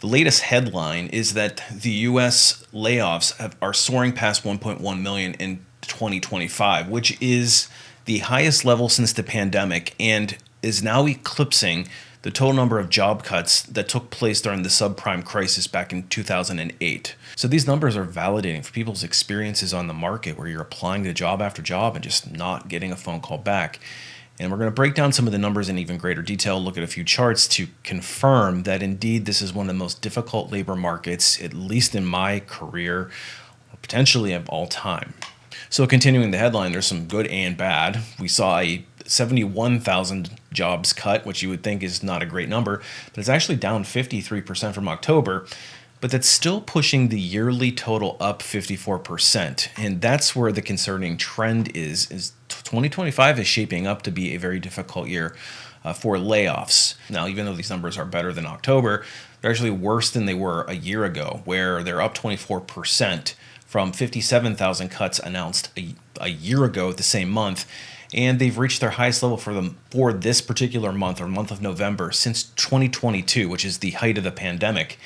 The latest headline is that the U.S. layoffs are soaring past 1.1 million in 2025, which is the highest level since the pandemic and is now eclipsing the total number of job cuts that took place during the subprime crisis back in 2008. So these numbers are validating for people's experiences on the market where you're applying to job after job and just not getting a phone call back. And we're going to break down some of the numbers in even greater detail, look at a few charts to confirm that indeed this is one of the most difficult labor markets, at least in my career, or potentially of all time. So continuing the headline, there's some good and bad. We saw a 71,000 jobs cut, which you would think is not a great number, but it's actually down 53% from October. But that's still pushing the yearly total up 54%. And that's where the concerning trend is 2025 is shaping up to be a very difficult year for layoffs. Now, even though these numbers are better than October, they're actually worse than they were a year ago, where they're up 24% from 57,000 cuts announced a year ago the same month. And they've reached their highest level for this particular month, or month of November, since 2022, which is the height of the pandemic.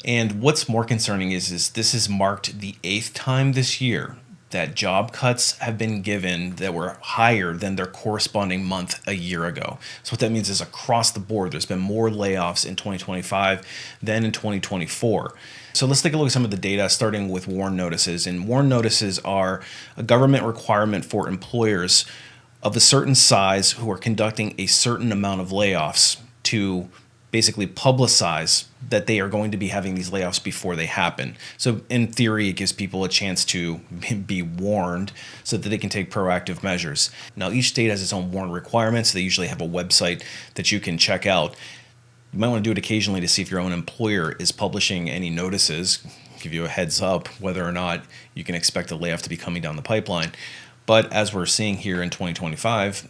And what's more concerning is this has marked the 8th time this year that job cuts have been given that were higher than their corresponding month a year ago. So what that means is across the board, there's been more layoffs in 2025 than in 2024. So let's take a look at some of the data, starting with WARN notices. And WARN notices are a government requirement for employers of a certain size who are conducting a certain amount of layoffs to basically publicize that they are going to be having these layoffs before they happen. So in theory, it gives people a chance to be warned so that they can take proactive measures. Now, each state has its own WARN requirements. They usually have a website that you can check out. You might want to do it occasionally to see if your own employer is publishing any notices, give you a heads up whether or not you can expect a layoff to be coming down the pipeline. But as we're seeing here in 2025,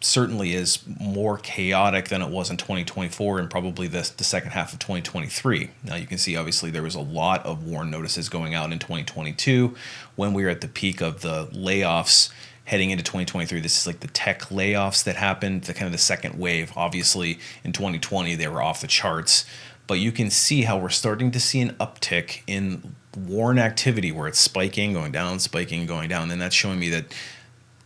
certainly is more chaotic than it was in 2024 and probably the second half of 2023. Now you can see obviously there was a lot of WARN notices going out in 2022 when we were at the peak of the layoffs heading into 2023. This is like the tech layoffs that happened, the kind of the second wave. Obviously in 2020 they were off the charts, but you can see how we're starting to see an uptick in WARN activity where it's spiking, going down, spiking, going down, and that's showing me that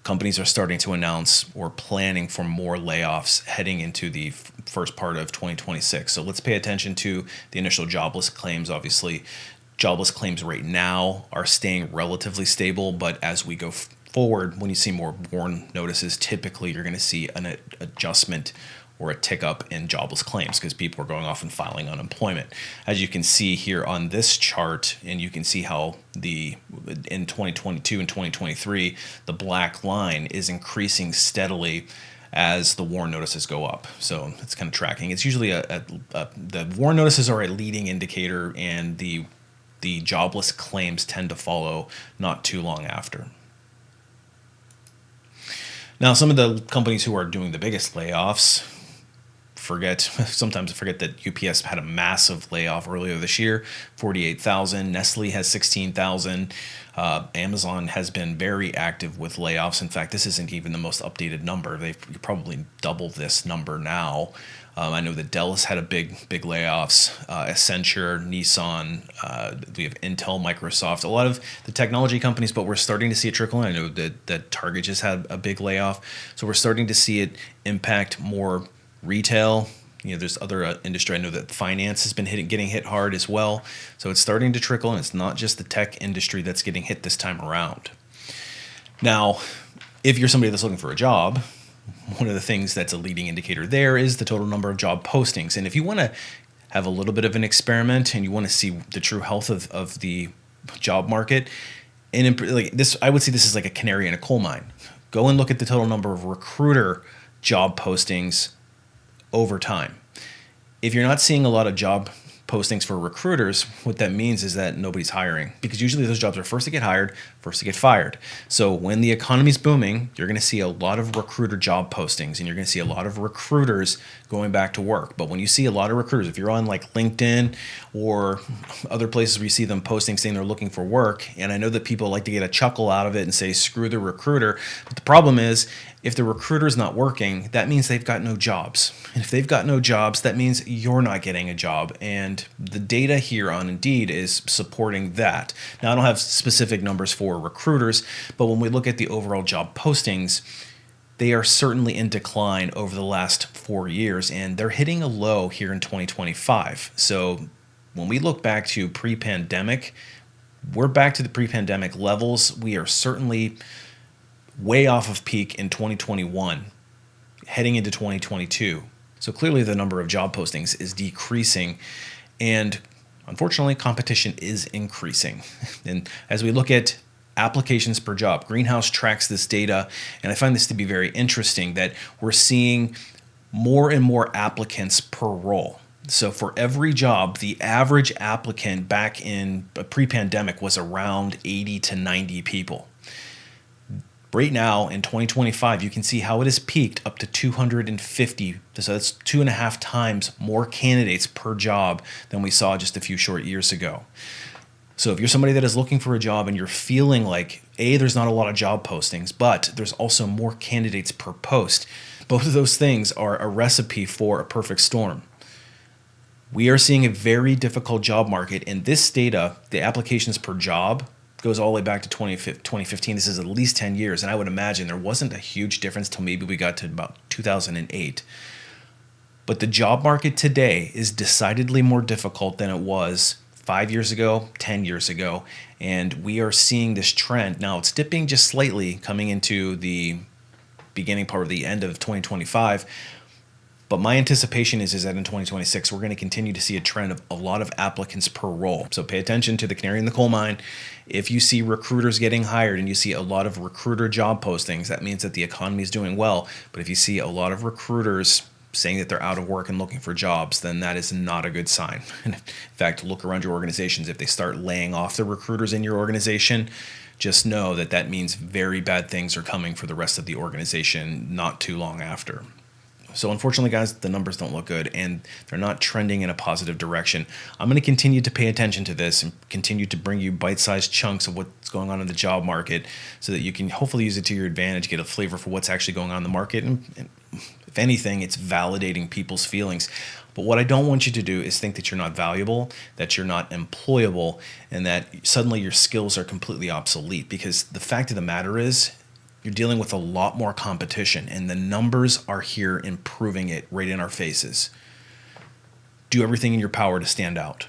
companies are starting to announce or planning for more layoffs heading into the first part of 2026. So let's pay attention to the initial jobless claims. Obviously, jobless claims right now are staying relatively stable, but as we go forward, when you see more WARN notices, typically you're going to see an adjustment or a tick up in jobless claims because people are going off and filing unemployment. As you can see here on this chart, and you can see how in 2022 and 2023, the black line is increasing steadily as the WARN notices go up. So it's kind of tracking. It's usually the WARN notices are a leading indicator, and the jobless claims tend to follow not too long after. Now, some of the companies who are doing the biggest layoffs, sometimes I forget that UPS had a massive layoff earlier this year, 48,000. Nestle has 16,000. Amazon has been very active with layoffs. In fact, this isn't even the most updated number. They've probably doubled this number now. I know that Dell has had a big layoffs. Accenture, Nissan, we have Intel, Microsoft, a lot of the technology companies, but we're starting to see it trickle in. I know that Target just had a big layoff. So we're starting to see it impact more retail. There's other industry. I know that finance has been getting hit hard as well. So it's starting to trickle, and it's not just the tech industry that's getting hit this time around. Now, if you're somebody that's looking for a job, one of the things that's a leading indicator there is the total number of job postings. And if you want to have a little bit of an experiment and you want to see the true health of the job market, and like this, I would see this as like a canary in a coal mine. Go and look at the total number of recruiter job postings over time. If you're not seeing a lot of job postings for recruiters, what that means is that nobody's hiring, because usually those jobs are first to get hired, first to get fired. So when the economy's booming, you're going to see a lot of recruiter job postings, and you're going to see a lot of recruiters going back to work. But when you see a lot of recruiters, if you're on like LinkedIn or other places where you see them posting saying they're looking for work, and I know that people like to get a chuckle out of it and say, screw the recruiter. But the problem is, if the recruiter's not working, that means they've got no jobs. And if they've got no jobs, that means you're not getting a job. And the data here on Indeed is supporting that. Now, I don't have specific numbers for recruiters, but when we look at the overall job postings, they are certainly in decline over the last 4 years, and they're hitting a low here in 2025. So when we look back to pre-pandemic, we're back to the pre-pandemic levels. We are certainly way off of peak in 2021, heading into 2022. So clearly the number of job postings is decreasing, and unfortunately competition is increasing. And as we look at applications per job, Greenhouse tracks this data, and I find this to be very interesting that we're seeing more and more applicants per role. So for every job, the average applicant back in pre-pandemic was around 80 to 90 people. Right now in 2025, you can see how it has peaked up to 250. So that's 2.5 times more candidates per job than we saw just a few short years ago. So if you're somebody that is looking for a job and you're feeling like, A, there's not a lot of job postings, but there's also more candidates per post, both of those things are a recipe for a perfect storm. We are seeing a very difficult job market, and this data, the applications per job, goes all the way back to 2015. This is at least 10 years, and I would imagine there wasn't a huge difference till maybe we got to about 2008. But the job market today is decidedly more difficult than it was 5 years ago, 10 years ago, and we are seeing this trend. Now, it's dipping just slightly coming into the beginning part of the end of 2025, but my anticipation is that in 2026, we're going to continue to see a trend of a lot of applicants per role. So pay attention to the canary in the coal mine. If you see recruiters getting hired and you see a lot of recruiter job postings, that means that the economy is doing well. But if you see a lot of recruiters saying that they're out of work and looking for jobs, then that is not a good sign. In fact, look around your organizations. If they start laying off the recruiters in your organization, just know that that means very bad things are coming for the rest of the organization not too long after. So unfortunately, guys, the numbers don't look good, and they're not trending in a positive direction. I'm going to continue to pay attention to this and continue to bring you bite-sized chunks of what's going on in the job market so that you can hopefully use it to your advantage, get a flavor for what's actually going on in the market. And if anything, it's validating people's feelings. But what I don't want you to do is think that you're not valuable, that you're not employable, and that suddenly your skills are completely obsolete. Because the fact of the matter is, you're dealing with a lot more competition, and the numbers are here improving it right in our faces. Do everything in your power to stand out.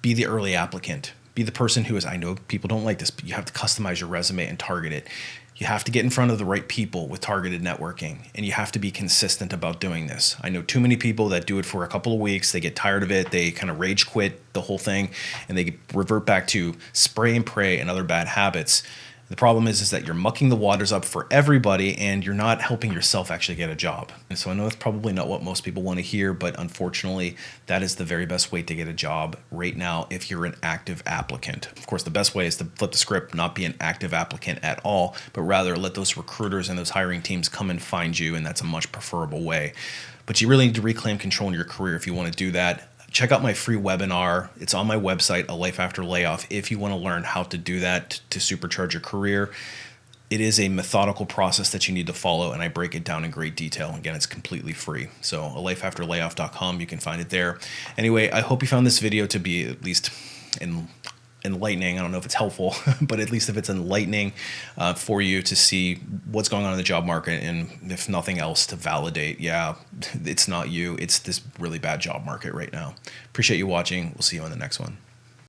Be the early applicant. Be the person who is, I know people don't like this, but you have to customize your resume and target it. You have to get in front of the right people with targeted networking, and you have to be consistent about doing this. I know too many people that do it for a couple of weeks, they get tired of it, they kind of rage quit the whole thing, and they revert back to spray and pray and other bad habits. The problem is that you're mucking the waters up for everybody, and you're not helping yourself actually get a job. And so I know that's probably not what most people want to hear, but unfortunately, that is the very best way to get a job right now if you're an active applicant. Of course, the best way is to flip the script, not be an active applicant at all, but rather let those recruiters and those hiring teams come and find you, and that's a much preferable way. But you really need to reclaim control in your career if you want to do that. Check out my free webinar. It's on my website, A Life After Layoff, if you want to learn how to do that to supercharge your career. It is a methodical process that you need to follow, and I break it down in great detail. Again, it's completely free. So alifeafterlayoff.com, you can find it there. Anyway, I hope you found this video to be at least enlightening. I don't know if it's helpful, but at least if it's enlightening for you to see what's going on in the job market, and if nothing else, to validate, yeah, it's not you, it's this really bad job market right now. Appreciate you watching. We'll see you on the next one.